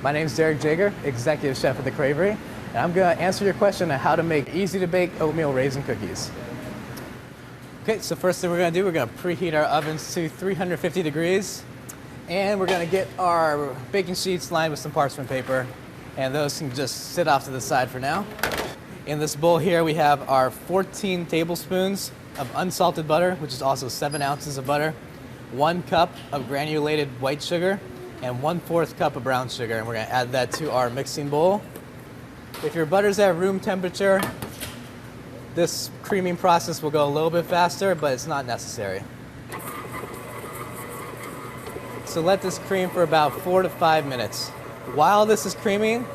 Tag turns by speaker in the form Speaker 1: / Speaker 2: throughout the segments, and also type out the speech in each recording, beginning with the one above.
Speaker 1: My name is Derek Jager, Executive Chef at the Cravery, and I'm going to answer your question on how to make easy-to-bake oatmeal raisin cookies. Okay, so first thing we're going to do, we're going to preheat our ovens to 350 degrees, and we're going to get our baking sheets lined with some parchment paper, and those can just sit off to the side for now. In this bowl here, we have our 14 tablespoons of unsalted butter, which is also 7 ounces of butter, 1 cup of granulated white sugar, and 1/4 cup of brown sugar, and we're going to add that to our mixing bowl. If your butter's at room temperature, this creaming process will go a little bit faster, but it's not necessary. So let this cream for about 4 to 5 minutes. While this is creaming,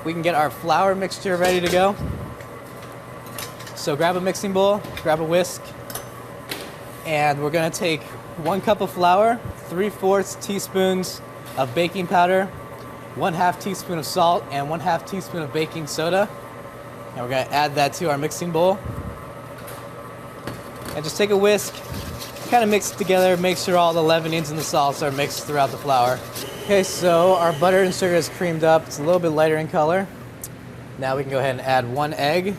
Speaker 1: we can get our flour mixture ready to go. So grab a mixing bowl, grab a whisk, and we're going to take 1 cup of flour, 3/4 teaspoons of baking powder, 1/2 teaspoon of salt, and 1/2 teaspoon of baking soda. And we're going to add that to our mixing bowl. And just take a whisk, kind of mix it together, make sure all the leavenings and the salts are mixed throughout the flour. Okay, so our butter and sugar is creamed up. It's a little bit lighter in color. Now we can go ahead and add 1 egg,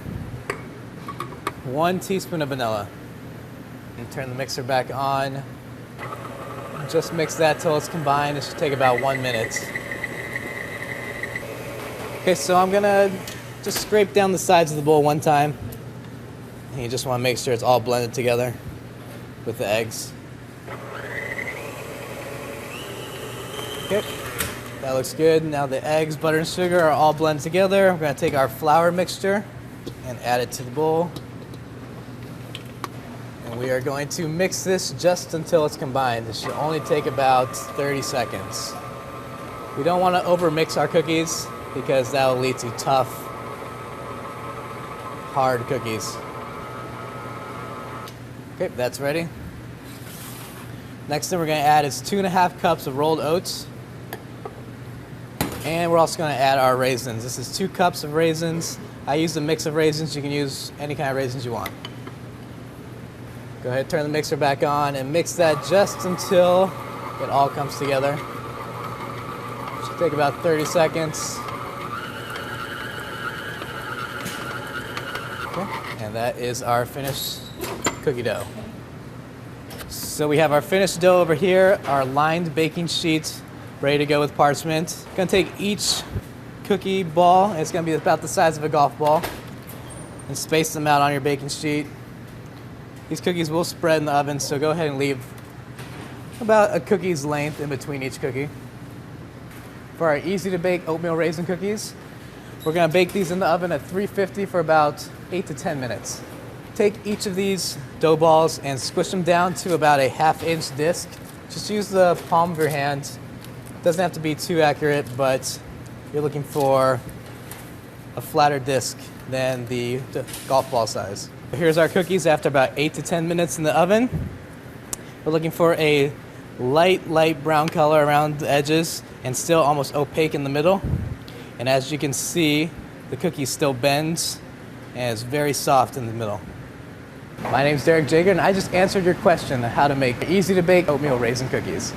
Speaker 1: 1 teaspoon of vanilla. And turn the mixer back on. Just mix that till it's combined. It should take about 1 minute. Okay, so I'm gonna just scrape down the sides of the bowl one time. And you just want to make sure it's all blended together with the eggs. Okay, that looks good. Now the eggs, butter, and sugar are all blended together. We're gonna take our flour mixture and add it to the bowl. And we are going to mix this just until it's combined. It should only take about 30 seconds. We don't want to overmix our cookies because that will lead to tough, hard cookies. Okay, that's ready. Next thing we're going to add is 2.5 cups of rolled oats. And we're also going to add our raisins. This is 2 cups of raisins. I used a mix of raisins. You can use any kind of raisins you want. Go ahead, turn the mixer back on and mix that just until it all comes together. Should take about 30 seconds. Okay, and that is our finished cookie dough. So we have our finished dough over here, our lined baking sheets ready to go with parchment. Gonna take each cookie ball, and it's gonna be about the size of a golf ball, and space them out on your baking sheet. These cookies will spread in the oven, so go ahead and leave about a cookie's length in between each cookie. For our easy-to-bake oatmeal raisin cookies, we're going to bake these in the oven at 350 for about 8 to 10 minutes. Take each of these dough balls and squish them down to about a 1/2-inch disc. Just use the palm of your hand. It doesn't have to be too accurate, but you're looking for a flatter disc than the golf ball size. Here's our cookies after about 8 to 10 minutes in the oven. We're looking for a light brown color around the edges and still almost opaque in the middle. And as you can see, the cookie still bends and is very soft in the middle. My name's Derek Jager, and I just answered your question on how to make easy-to-bake oatmeal raisin cookies.